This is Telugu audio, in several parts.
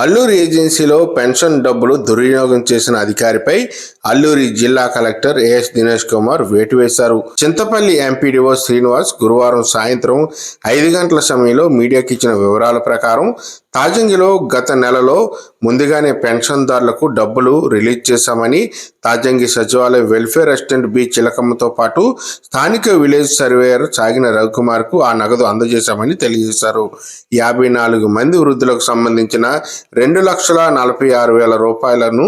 అల్లూరి ఏజెన్సీలో పెన్షన్ డబ్బులు దుర్వినియోగం చేసిన అధికారిపై అల్లూరి జిల్లా కలెక్టర్ ఏఎస్ దినేష్ కుమార్ వేటు వేశారు. చింతపల్లి ఎంపీడీఓ శ్రీనివాస్ గురువారం సాయంత్రం 5 గంటల సమయంలో మీడియాకి ఇచ్చిన వివరాల ప్రకారం తాజంగిలో గత నెలలో ముందుగానే పెన్షన్దారులకు డబ్బులు రిలీజ్ చేశామని, తాజంగి సచివాలయ వెల్ఫేర్ అసిస్టెంట్ బి చిలకమ్మతో పాటు స్థానిక విలేజ్ సర్వేయర్ సాగిన రవికుమార్కు ఆ నగదు అందజేశామని తెలియజేశారు. 54 మంది వృద్ధులకు సంబంధించిన 2,46,000 రూపాయలను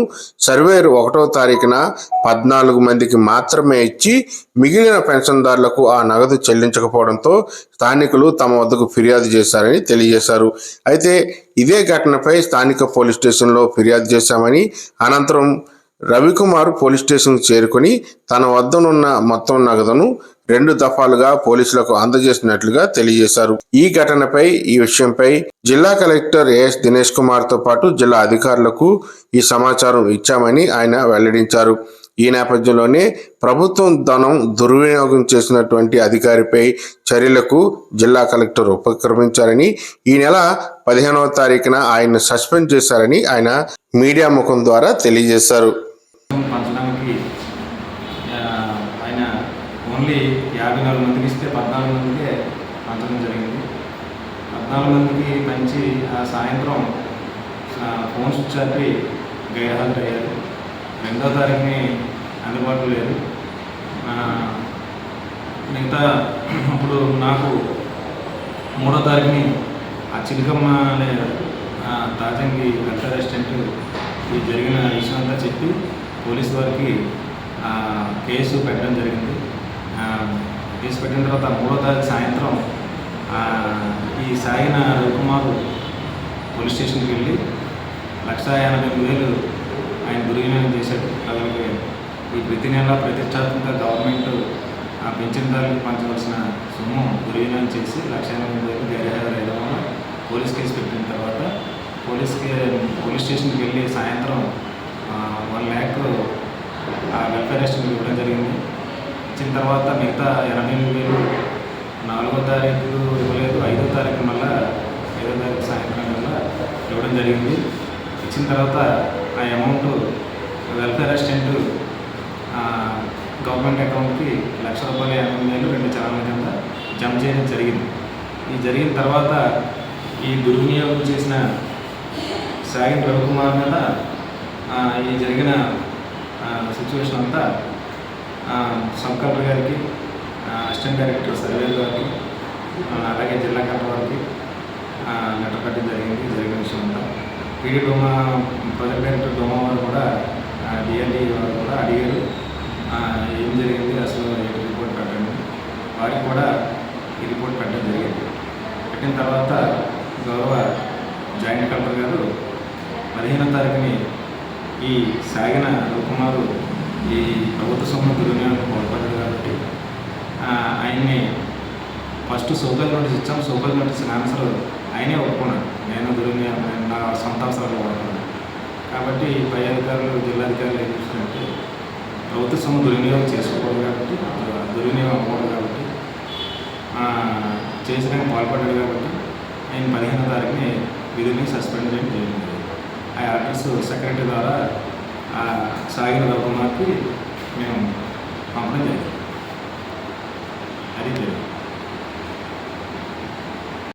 సర్వేయర్ 1వ తారీఖున 14 మందికి మాత్రమే ఇచ్చి మిగిలిన పెన్షన్దారులకు ఆ నగదు చెల్లించకపోవడంతో స్థానికులు తమ వద్దకు ఫిర్యాదు చేశారని తెలియజేశారు. అయితే ఇదే ఘటనపై స్థానిక పోలీస్ స్టేషన్లో ఫిర్యాదు చేశామని, అనంతరం రవికుమార్ పోలీస్ స్టేషన్కు చేరుకుని తన వద్దనున్న మొత్తం నగదును 2 దఫాలుగా పోలీసులకు అందజేసినట్లుగా తెలియజేశారు. ఈ ఘటనపై ఈ విషయంపై జిల్లా కలెక్టర్ ఏఎస్ దినేష్ కుమార్తో పాటు జిల్లా అధికారులకు ఈ సమాచారం ఇచ్చామని ఆయన వెల్లడించారు. ఈ నేపథ్యంలోనే ప్రభుత్వం ధనం దుర్వినియోగం చేసినటువంటి అధికారిపై చర్యలకు జిల్లా కలెక్టర్ ఉపక్రమించారని, ఈ నెల 15వ తారీఖున ఆయన్ను సస్పెండ్ చేశారని ఆయన మీడియా ముఖం ద్వారా తెలియజేశారు. ఓన్లీ 54 మందికి ఇస్తే 14 మందికే పంచడం జరిగింది. 14 మందికి పంచి ఆ సాయంత్రం ఫోన్ స్విచ్ ఆపి గైర్హాజరయ్యారు. 2వ తారీఖుని అందుబాటులో లేదు. మిగతా అప్పుడు నాకు 3వ తారీఖుని ఆ చిలకమ్మ అనే తాజంగి వెల్ఫేర్ అసిస్టెంట్ ఈ జరిగిన విషయం అంతా చెప్పి పోలీసు వారికి కేసు పెట్టడం జరిగింది. కేసు పెట్టిన తర్వాత 3వ తారీఖు సాయంత్రం ఈ సాగిన రవికుమార్ పోలీస్ స్టేషన్కి వెళ్ళి 1,88,000 ఆయన దుర్వినియోగం చేశాడు. అలాగే ఈ ప్రతి నెల ప్రతిష్టాత్మక గవర్నమెంట్ పెన్షన్దారులకు పంచవలసిన సొమ్ము దుర్వినియోగం చేసి 1,88,000 గైర్హాజరయ్యడం వల్ల పోలీస్ కేసు పెట్టిన తర్వాత పోలీస్ స్టేషన్కి వెళ్ళి సాయంత్రం 1 lakh వెల్ఫేర్ అసిస్టెంట్కి ఇవ్వడం జరిగింది. ఇచ్చిన తర్వాత మిగతా 88,000 4వ తారీఖు ఇవ్వలేదు. 5వ తారీఖు మళ్ళీ 5వ తారీఖు సాయంత్రం వల్ల ఇవ్వడం జరిగింది. ఇచ్చిన తర్వాత ఆ అమౌంట్ వెల్ఫేర్ అసిస్టెంట్ గవర్నమెంట్ అకౌంట్కి ₹1,80,000 2 చలాన్ల కింద జమ చేయడం జరిగింది. ఈ జరిగిన తర్వాత ఈ దుర్వినియోగం చేసిన సాగిన రవికుమార్ మీద ఈ జరిగిన సిచ్యువేషన్ అంతా సబ్ కలెక్టర్ గారికి, అసిస్టెంట్ డైరెక్టర్ సర్వేర్ గారికి, అలాగే జిల్లా కలెక్టర్ వారికి లెటర్ పెట్టడం జరిగింది. జరిగిన విషయం అంతా పీడీ డోమా ప్రాజెక్ట్ డైరెక్టర్ డోమా వారు కూడా డిఎల్డి వారు కూడా అడిగారు ఏం జరిగింది, అసలు రిపోర్ట్ పెట్టండి. వారికి కూడా ఈ రిపోర్ట్ పెట్టడం జరిగింది. పెట్టిన తర్వాత గౌరవ జాయింట్ కలెక్టర్ గారు 15వ తారీఖుని ఈ సాగిన రవికుమార్ ఈ ప్రభుత్వ సొమ్ము దుర్వినియోగం పాల్పడ్డాడు కాబట్టి ఆయన్ని ఫస్ట్ సోకల్ నోటీస్ ఇచ్చాం. సోకల్ నోటీస్ ఆన్సర్ ఆయనే ఒప్పుకున్నాడు, నేను దుర్వినియోగం నా సొంత అవసరాలు వాడుతున్నాను. కాబట్టి పై అధికారులు జిల్లాధికారులు ఏం చూసినట్టు ప్రభుత్వ సొమ్ము దుర్వినియోగం చేసుకోకూడదు కాబట్టి, దుర్వినియోగం అవ్వకూడదు కాబట్టి చేసడానికి పాల్పడ్డాడు కాబట్టి ఆయన 15వ తారీఖుని విధుల్ని సస్పెండ్ చేయడం జరిగింది. ఆ ఆర్డర్స్ సెక్రటరీ ద్వారా సాగిన రవికుమార్కి మేము పంపడం జరిగింది.